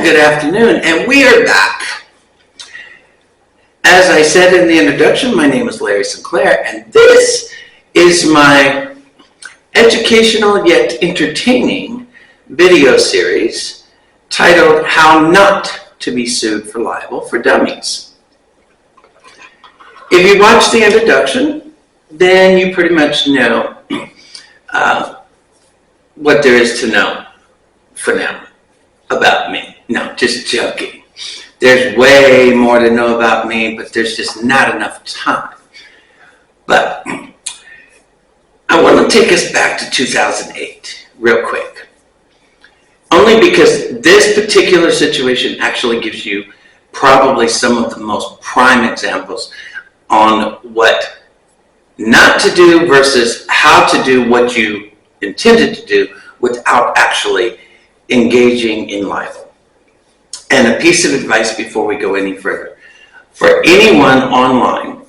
good afternoon, and we are back. As I said in the introduction, my name is Larry Sinclair, and this is my educational yet entertaining video series titled How Not to Be Sued for Libel for Dummies. If you watch the introduction, then you pretty much know what there is to know for now about me. No, just joking. There's way more to know about me, but there's just not enough time. But I want to take us back to 2008 real quick. Only because this particular situation actually gives you probably some of the most prime examples on what not to do versus how to do what you intended to do without actually engaging in libel. And a piece of advice before we go any further. For anyone online,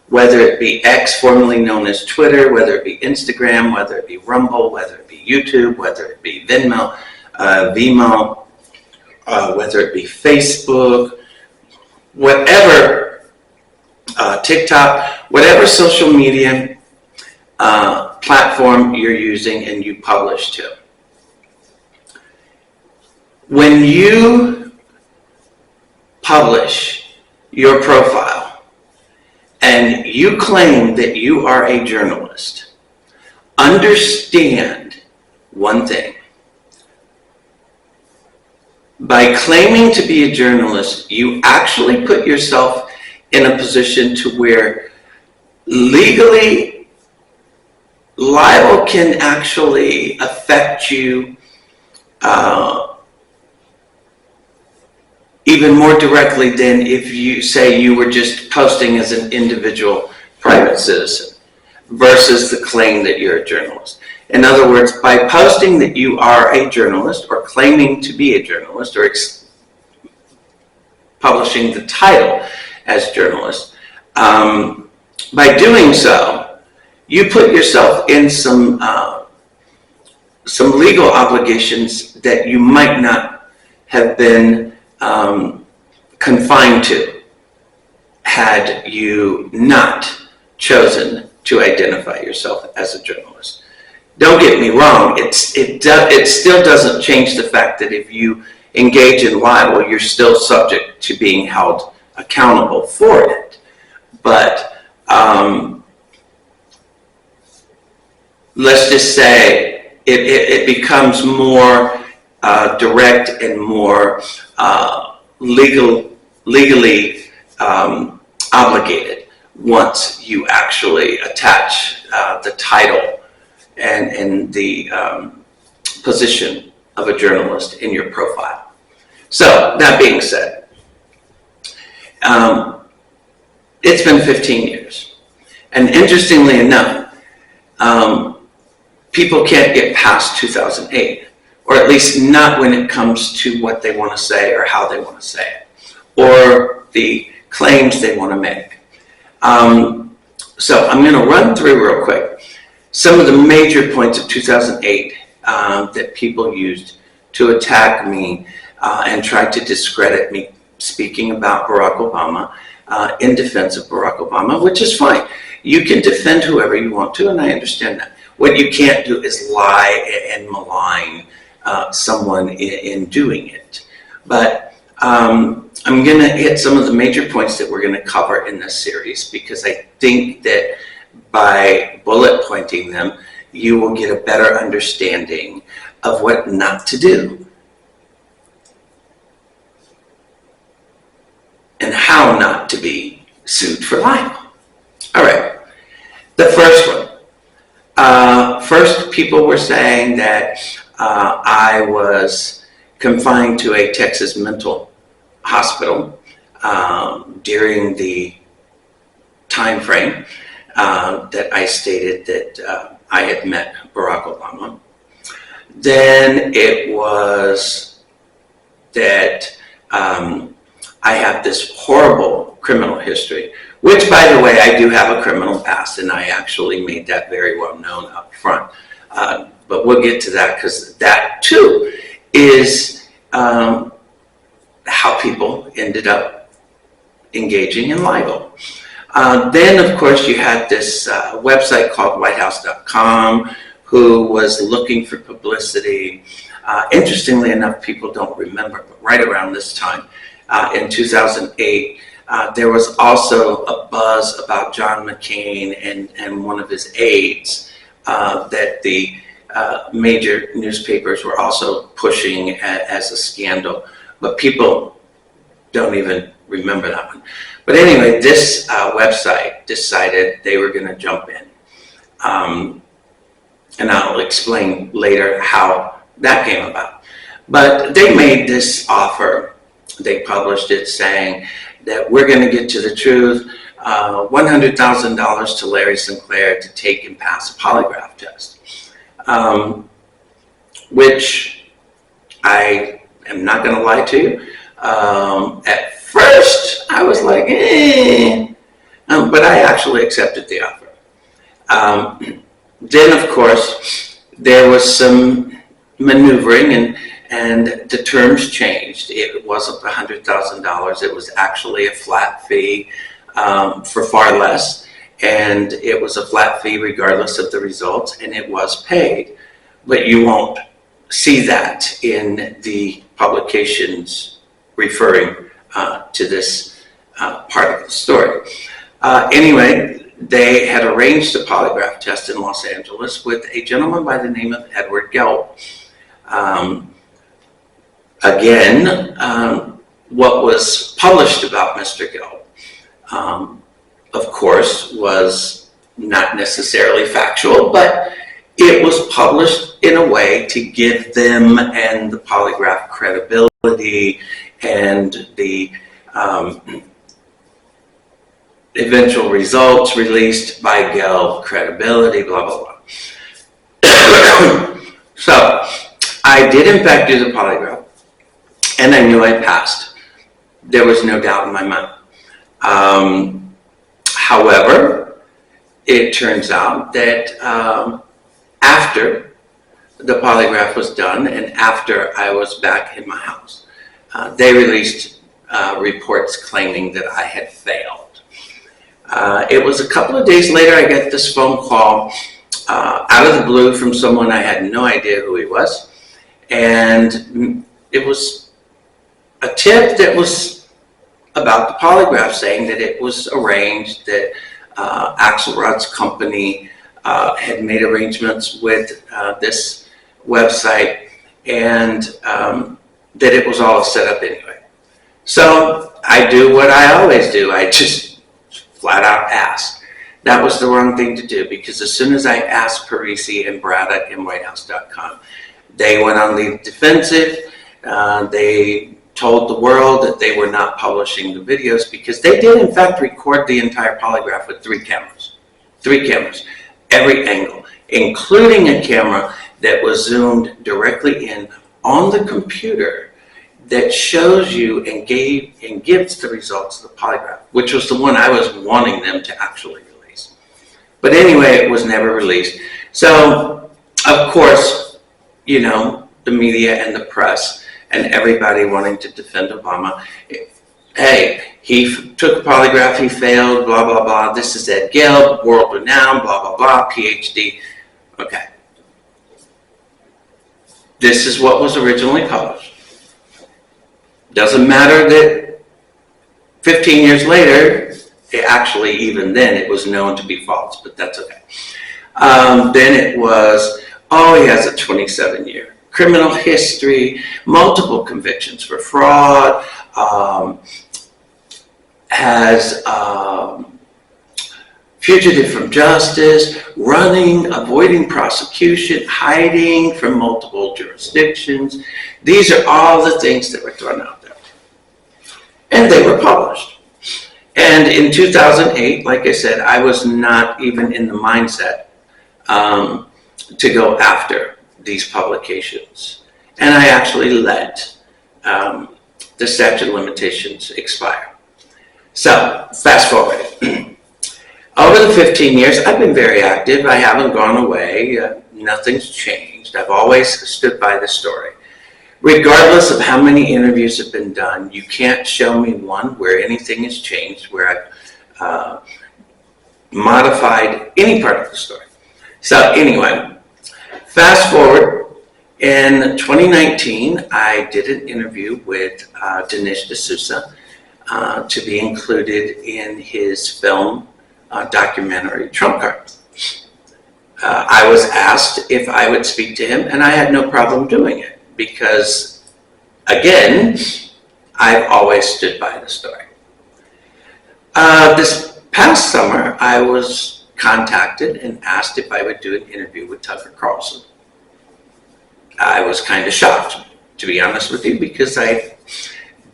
whether it be X, formerly known as Twitter, whether it be Instagram, whether it be Rumble, whether it be YouTube, whether it be Vimeo, whether it be Facebook, whatever, TikTok, whatever social media platform you're using and you publish to. When you publish your profile and you claim that you are a journalist, understand one thing. By claiming to be a journalist, you actually put yourself in a position to where legally libel can actually affect you even more directly than if you say you were just posting as an individual private citizen versus the claim that you're a journalist. In other words, by posting that you are a journalist or claiming to be a journalist or publishing the title as journalist, by doing so, you put yourself in some legal obligations that you might not have been confined to had you not chosen to identify yourself as a journalist. Don't get me wrong, it still doesn't change the fact that if you engage in libel, you're still subject to being held accountable for it. But let's just say it becomes more direct and more legally obligated once you actually attach the title and the position of a journalist in your profile. So that being said, it's been 15 years. And interestingly enough, people can't get past 2008. Or at least not when it comes to what they want to say or how they want to say it, or the claims they want to make. So I'm going to run through real quick some of the major points of 2008 that people used to attack me and try to discredit me speaking about Barack Obama in defense of Barack Obama, which is fine. You can defend whoever you want to, and I understand that. What you can't do is lie and malign someone in doing it. But I'm going to hit some of the major points that we're going to cover in this series because I think that by bullet pointing them, you will get a better understanding of what not to do and how not to be sued for libel. All right, the first one. First, people were saying that I was confined to a Texas mental hospital during the time frame that I stated that I had met Barack Obama. Then it was that I have this horrible criminal history, which, by the way, I do have a criminal past, and I actually made that very well known up front. But we'll get to that because that, too, is how people ended up engaging in libel. Then, of course, you had this website called whitehouse.com who was looking for publicity. Interestingly enough, people don't remember, but right around this time, in 2008, there was also a buzz about John McCain and one of his aides that the major newspapers were also pushing as a scandal, but people don't even remember that one. But anyway, this website decided they were going to jump in. And I'll explain later how that came about. But they made this offer. They published it saying that we're going to get to the truth, $100,000 to Larry Sinclair to take and pass a polygraph test. Which I am not going to lie to you. At first, I was like, but I actually accepted the offer. Then, of course, there was some maneuvering and the terms changed. It wasn't $100,000. It was actually a flat fee for far less, and it was a flat fee regardless of the results, and it was paid. But you won't see that in the publications referring to this part of the story. Anyway, they had arranged a polygraph test in Los Angeles with a gentleman by the name of Edward Gelb. What was published about Mr. Gelb, of course, was not necessarily factual, but it was published in a way to give them and the polygraph credibility and the eventual results released by Gelb credibility, blah, blah, blah. So I did in fact do the polygraph, and I knew I passed. There was no doubt in my mind. However, it turns out that after the polygraph was done and after I was back in my house, they released reports claiming that I had failed. It was a couple of days later I got this phone call out of the blue from someone I had no idea who he was, and it was a tip that was about the polygraph, saying that it was arranged that Axelrod's company had made arrangements with this website, and that it was all set up anyway. So I do what I always do. I just flat out ask. That was the wrong thing to do, because as soon as I asked Parisi and Braddock and whitehouse.com, they went on the defensive. They told the world that they were not publishing the videos, because they did in fact record the entire polygraph with 3 cameras. 3 cameras, every angle, including a camera that was zoomed directly in on the computer that shows you and gives the results of the polygraph, which was the one I was wanting them to actually release. But anyway, it was never released. So, of course, you know, the media and the press and everybody wanting to defend Obama, hey, he took a polygraph, he failed, blah, blah, blah. This is Ed Gelb, world renowned, blah, blah, blah, PhD. Okay. This is what was originally published. Doesn't matter that 15 years later, actually even then it was known to be false, but that's okay. Then it was, oh, he has a 27-year criminal history, multiple convictions for fraud, has fugitive from justice, running, avoiding prosecution, hiding from multiple jurisdictions. These are all the things that were thrown out there. And they were published. And in 2008, like I said, I was not even in the mindset to go after these publications. And I actually let the statute of limitations expire. So, fast forward. Over the 15 years, I've been very active. I haven't gone away. Nothing's changed. I've always stood by the story. regardless of how many interviews have been done, you can't show me one where anything has changed, where I've modified any part of the story. So anyway, fast forward, in 2019, I did an interview with Dinesh D'Souza to be included in his film documentary, Trump Card. I was asked if I would speak to him, and I had no problem doing it because, again, I've always stood by the story. This past summer, I was contacted and asked if I would do an interview with Tucker Carlson. I was kind of shocked, to be honest with you, because I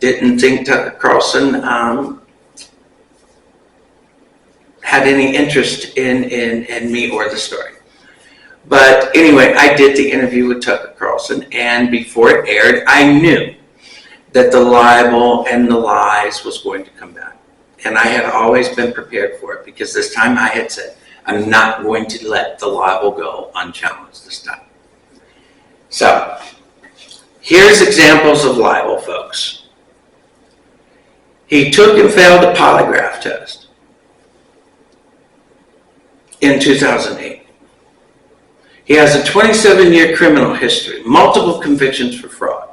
didn't think Tucker Carlson had any interest in me or the story. But anyway, I did the interview with Tucker Carlson, and before it aired, I knew that the libel and the lies was going to come back. And I had always been prepared for it, because this time I had said, I'm not going to let the libel go unchallenged this time. So, here's examples of libel, folks. He took and failed a polygraph test in 2008. He has a 27-year criminal history, multiple convictions for fraud.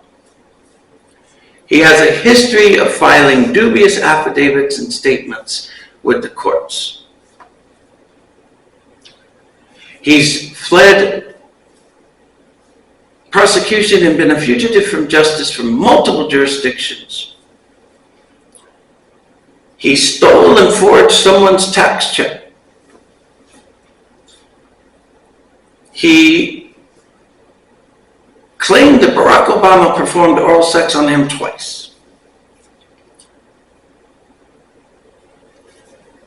He has a history of filing dubious affidavits and statements with the courts. He's fled prosecution and been a fugitive from justice from multiple jurisdictions. He stole and forged someone's tax check. He claimed that Barack Obama performed oral sex on him twice.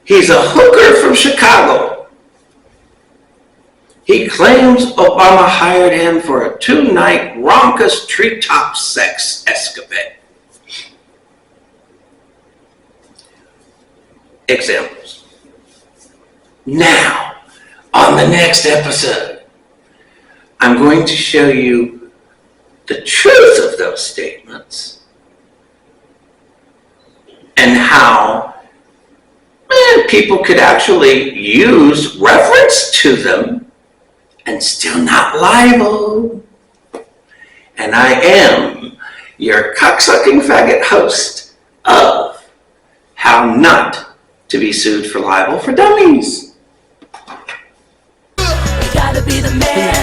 He's a hooker from Chicago. He claims Obama hired him for a 2-night raucous treetop sex escapade. Examples. Now, on the next episode, I'm going to show you the truth of those statements and how people could actually use reference to them and still not liable. And I am your cocksucking faggot host of How Not to Be Sued for Libel for Dummies. You gotta be the man.